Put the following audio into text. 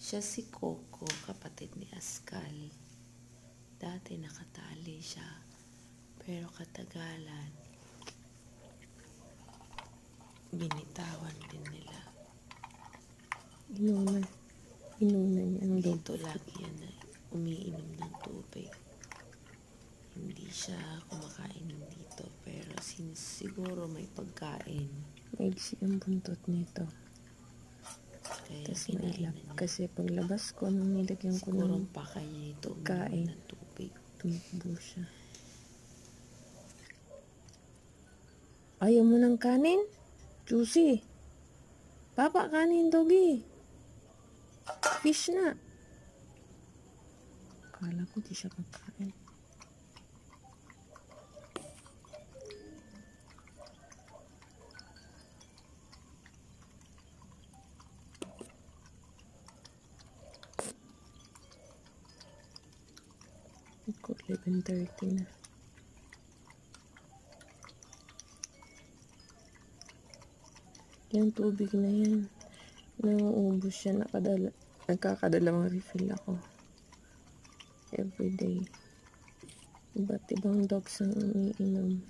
Siya si Coco, kapatid ni Askal. Dati nakatali siya, pero katagalan, binitawan din nila. Inunan niya ang Dito lagi yan na umiinom ng tubig. Hindi siya kumakain dito, pero siguro may pagkain. maigsi ang buntot nito. Kaya Tapos kinain mailap. na niya. Kasi paglabas ko, nung nilagyan ko Siguro ng pa kanya ito kain, umiinom ng tubig. tumakbo siya. Ayaw mo ng kanin? Juicy. Papa, kanin, doggy. Fish na. Akala ko di siya kakain. Iko, 11:30 na. Yung tubig na yan, nauubos siya, nagkakadalawang refill ako. Everyday. Iba't ibang dogs ang umiinom.